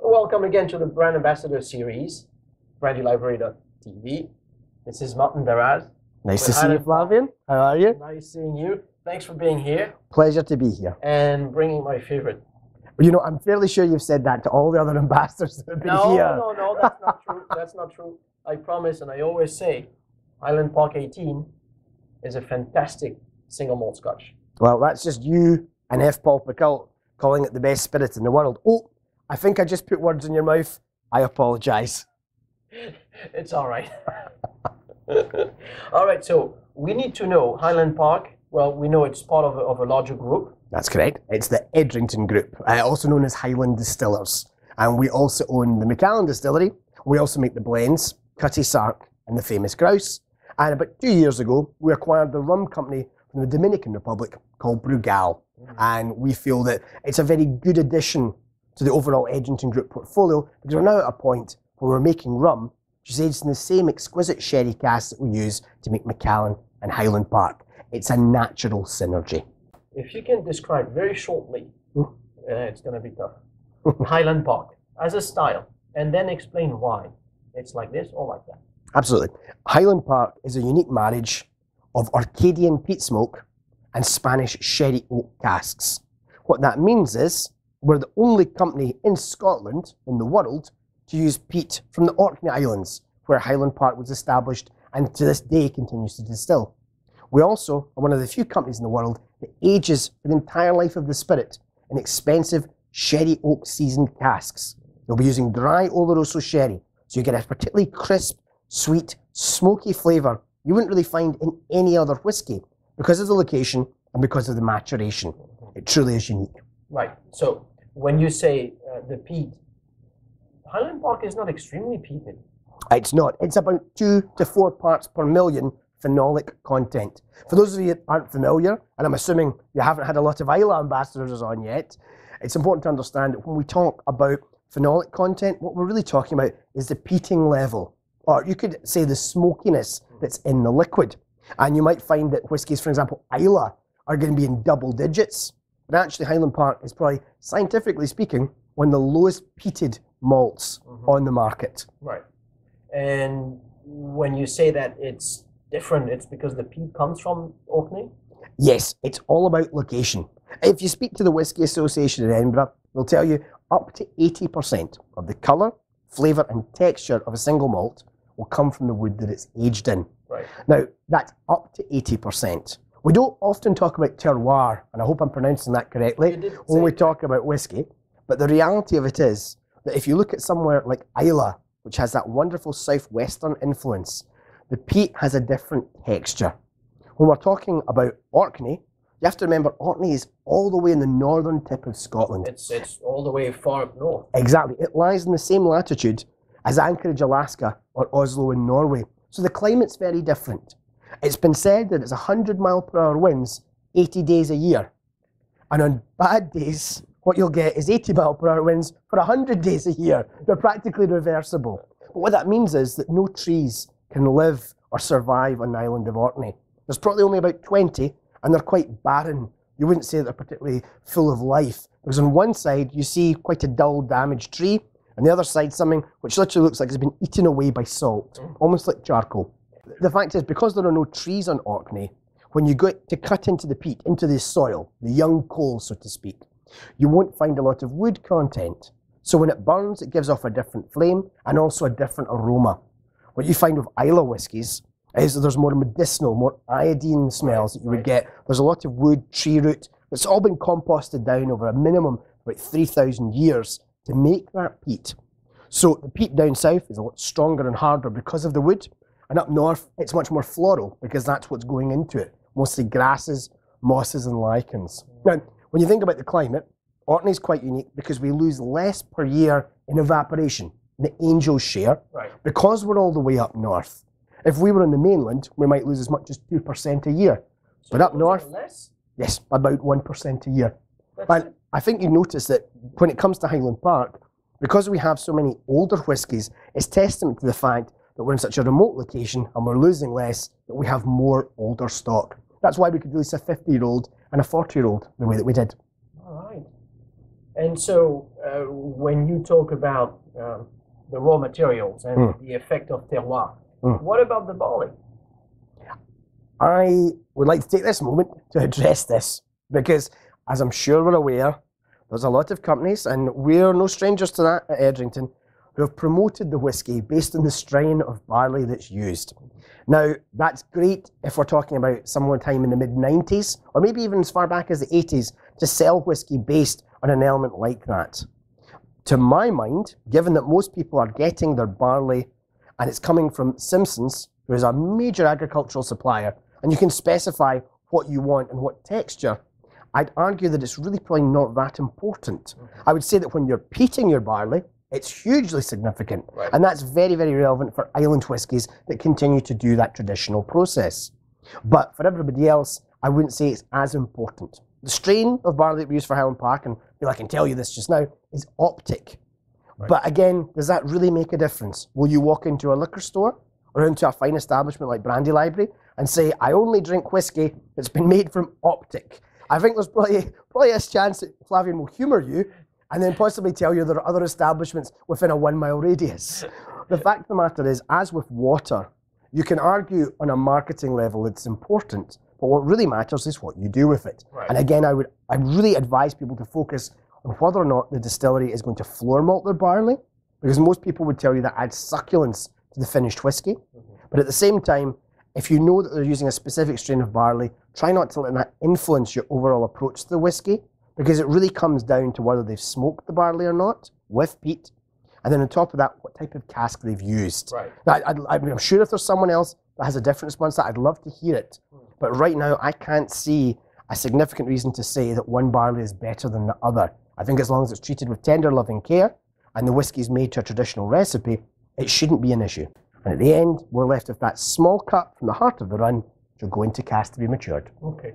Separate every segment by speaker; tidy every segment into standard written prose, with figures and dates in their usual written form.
Speaker 1: Welcome again to the Brand Ambassador Series, brandylibrary.tv. This is Martin Daraz.
Speaker 2: Nice to see you, Flavian. How are you?
Speaker 1: Nice seeing you. Thanks for being here.
Speaker 2: Pleasure to be here.
Speaker 1: And bringing my favorite.
Speaker 2: You know, I'm fairly sure you've said that to all the other ambassadors that have been here.
Speaker 1: No, that's not true. That's not true. I promise, and I always say, Highland Park 18 is a fantastic single malt scotch.
Speaker 2: Well, that's just you and F. Paul Pickle calling it the best spirit in the world. Oh, I think I just put words in your mouth. I apologise.
Speaker 1: It's all right. All right, so we need to know Highland Park. Well, we know it's part of a larger group.
Speaker 2: That's correct. It's the Edrington Group, also known as Highland Distillers. And we also own the Macallan Distillery. We also make the blends, Cutty Sark and the famous Grouse. And about 2 years ago, we acquired the rum company from the Dominican Republic called Brugal. And we feel that it's a very good addition to the overall Edrington Group portfolio, because we're now at a point where we're making rum, which is aged in the same exquisite sherry casks that we use to make Macallan and Highland Park. It's a natural synergy.
Speaker 1: If you can describe very shortly, it's going to be tough, Highland Park as a style, and then explain why it's like this or like that.
Speaker 2: Absolutely. Highland Park is a unique marriage of Arcadian peat smoke and Spanish sherry oak casks. What that means is we're the only company in Scotland, in the world, to use peat from the Orkney Islands, where Highland Park was established and to this day continues to distill. We also are one of the few companies in the world that ages for the entire life of the spirit in expensive sherry oak seasoned casks. We'll be using dry Oloroso sherry, so you get a particularly crisp, sweet, smoky flavour you wouldn't really find in any other whiskey because of the location and because of the maturation. It truly is unique.
Speaker 1: Right. So when you say the peat, Highland Park is not extremely peated.
Speaker 2: It's not. It's about 2 to 4 parts per million phenolic content. For those of you that aren't familiar, and I'm assuming you haven't had a lot of Islay ambassadors on yet, it's important to understand that when we talk about phenolic content, what we're really talking about is the peating level, or you could say the smokiness that's in the liquid. And you might find that whiskies, for example, Islay, are going to be in double digits. But actually, Highland Park is probably, scientifically speaking, one of the lowest peated malts on the market.
Speaker 1: Right. And when you say that it's different, it's because the peat comes from Orkney?
Speaker 2: Yes, it's all about location. If you speak to the Whisky Association in Edinburgh, they'll tell you up to 80% of the colour, flavour and texture of a single malt will come from the wood that it's aged in.
Speaker 1: Right.
Speaker 2: Now, that's up to 80%. We don't often talk about terroir, and I hope I'm pronouncing that correctly, when we talk about whiskey. But the reality of it is that if you look at somewhere like Islay, which has that wonderful southwestern influence, the peat has a different texture. When we're talking about Orkney, you have to remember Orkney is all the way in the northern tip of Scotland.
Speaker 1: It's all the way far up north.
Speaker 2: Exactly. It lies in the same latitude as Anchorage, Alaska, or Oslo in Norway. So the climate's very different. It's been said that it's 100-mile-per-hour winds 80 days a year. And on bad days, what you'll get is 80-mile-per-hour winds for 100 days a year. They're practically reversible. But what that means is that no trees can live or survive on the island of Orkney. There's probably only about 20, and they're quite barren. You wouldn't say they're particularly full of life. Because on one side, you see quite a dull, damaged tree, and the other side, something which literally looks like it's been eaten away by salt, almost like charcoal. The fact is, because there are no trees on Orkney, when you go to cut into the peat, into the soil, the young coal, so to speak, you won't find a lot of wood content. So when it burns, it gives off a different flame and also a different aroma. What you find with Islay whiskies is that there's more medicinal, more iodine smells that you would get. There's a lot of wood, tree root. It's all been composted down over a minimum of about 3,000 years to make that peat. So the peat down south is a lot stronger and harder because of the wood. And up north, it's much more floral because that's what's going into it. Mostly grasses, mosses and lichens. Now, when you think about the climate, Orkney is quite unique because we lose less per year in evaporation, the Angel's share, because we're all the way up north. If we were on the mainland, we might lose as much as 2% a year.
Speaker 1: So
Speaker 2: but up north,
Speaker 1: less?
Speaker 2: Yes, about 1% a year.
Speaker 1: That's
Speaker 2: And I think you notice that when it comes to Highland Park, because we have so many older whiskies, it's testament to the fact that we're in such a remote location and we're losing less, that we have more older stock. That's why we could release a 50-year-old and a 40-year-old the way that we did.
Speaker 1: All right. And so when you talk about the raw materials and the effect of terroir, what about the barley?
Speaker 2: I would like to take this moment to address this because, as I'm sure we're aware, there's a lot of companies, and we're no strangers to that at Edrington, who have promoted the whisky based on the strain of barley that's used. Now, that's great if we're talking about sometime in the mid-90s, or maybe even as far back as the 80s, to sell whisky based on an element like that. To my mind, given that most people are getting their barley and it's coming from Simpsons, who is a major agricultural supplier, and you can specify what you want and what texture, I'd argue that it's really probably not that important. I would say that when you're peating your barley, it's hugely significant. Right. And that's very, very relevant for island whiskies that continue to do that traditional process. But for everybody else, I wouldn't say it's as important. The strain of barley that we use for Highland Park, and I can tell you this just now, is optic. Right. But again, does that really make a difference? Will you walk into a liquor store or into a fine establishment like Brandy Library and say, I only drink whiskey that's been made from optic? I think there's probably a chance that Flavian will humour you and then possibly tell you there are other establishments within a 1 mile radius. The fact of the matter is, as with water, you can argue on a marketing level it's important, but what really matters is what you do with it. Right. And again, I really advise people to focus on whether or not the distillery is going to floor malt their barley, because most people would tell you that adds succulence to the finished whiskey. But at the same time, if you know that they're using a specific strain of barley, try not to let that influence your overall approach to the whiskey, because it really comes down to whether they've smoked the barley or not with peat, and then on top of that, what type of cask they've used. Right. Now, I'm sure if there's someone else that has a different response to that, I'd love to hear it. But right now, I can't see a significant reason to say that one barley is better than the other. I think as long as it's treated with tender loving care and the whiskey's made to a traditional recipe, it shouldn't be an issue. And at the end, we're left with that small cup from the heart of the run to go into cask to be matured.
Speaker 1: Okay.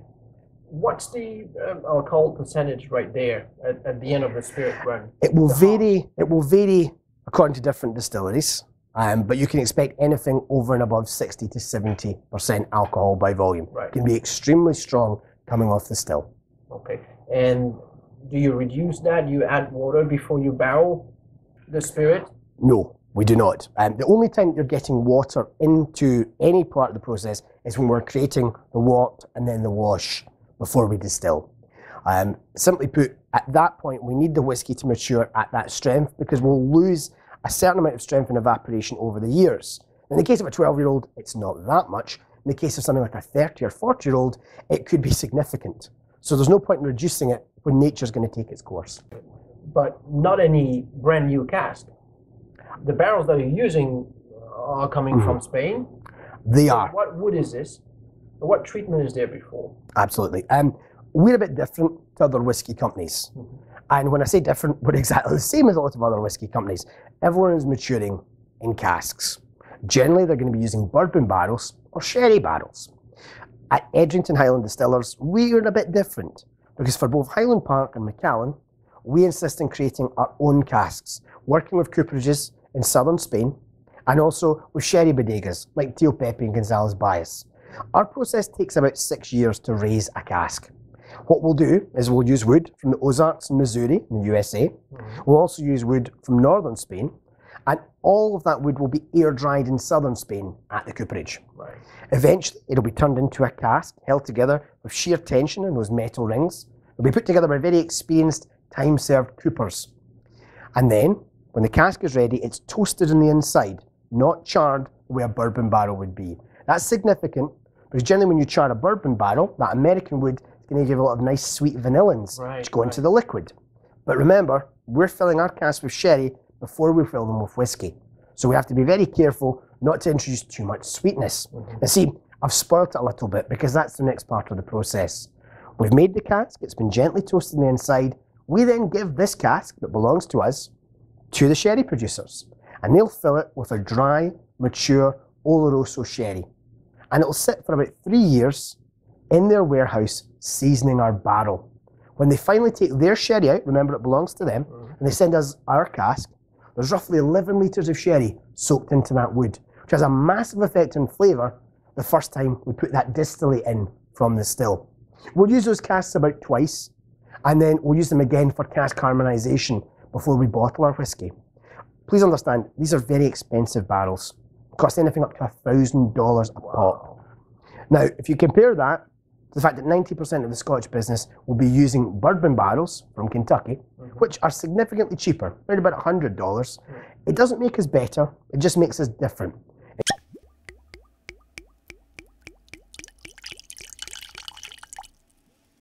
Speaker 1: What's the alcohol percentage right there at the end of the spirit run?
Speaker 2: It will vary. It will vary according to different distilleries, but you can expect anything over and above 60 to 70% alcohol by volume. Right. It can be extremely strong coming off the still.
Speaker 1: Okay. And do you reduce that? Do you add water before you barrel the spirit?
Speaker 2: No, we do not. The only time you're getting water into any part of the process is when we're creating the wort and then the wash before we distill. Simply put, at that point, we need the whiskey to mature at that strength because we'll lose a certain amount of strength and evaporation over the years. In the case of a 12-year-old, it's not that much. In the case of something like a 30 or 40-year-old, it could be significant. So there's no point in reducing it when nature's going to take its course.
Speaker 1: But not any brand new cask. The barrels that you're using are coming from Spain.
Speaker 2: They are.
Speaker 1: What wood is this? What treatment is there before?
Speaker 2: Absolutely. We're a bit different to other whiskey companies. And when I say different, we're exactly the same as a lot of other whiskey companies. Everyone is maturing in casks. Generally, they're going to be using bourbon barrels or sherry barrels. At Edrington Highland Distillers, we're a bit different because for both Highland Park and Macallan, we insist on creating our own casks, working with cooperages in southern Spain and also with sherry bodegas like Tío Pepe and González Baez. Our process takes about 6 years to raise a cask. What we'll do is we'll use wood from the Ozarks in Missouri in the USA. We'll also use wood from northern Spain, and all of that wood will be air dried in southern Spain at the cooperage. Right. Eventually, it'll be turned into a cask held together with sheer tension in those metal rings. It'll be put together by very experienced, time-served coopers. And then, when the cask is ready, it's toasted on the inside, not charred the way a bourbon barrel would be. That's significant because generally when you char a bourbon barrel, that American wood is going to give a lot of nice sweet vanillins which go into the liquid. But remember, we're filling our casks with sherry before we fill them with whiskey. So we have to be very careful not to introduce too much sweetness. And see, I've spoilt it a little bit because that's the next part of the process. We've made the cask, it's been gently toasted on the inside. We then give this cask that belongs to us to the sherry producers. And they'll fill it with a dry, mature Oloroso sherry. And it'll sit for about 3 years in their warehouse seasoning our barrel. When they finally take their sherry out, remember it belongs to them, and they send us our cask, there's roughly 11 litres of sherry soaked into that wood, which has a massive effect on flavour the first time we put that distillate in from the still. We'll use those casks about twice, And then we'll use them again for cask harmonisation before we bottle our whiskey. Please understand, these are very expensive barrels. Cost anything up to $1,000 a pop. Now, if you compare that to the fact that 90% of the Scotch business will be using bourbon barrels from Kentucky, which are significantly cheaper, around about $100, it doesn't make us better, it just makes us different.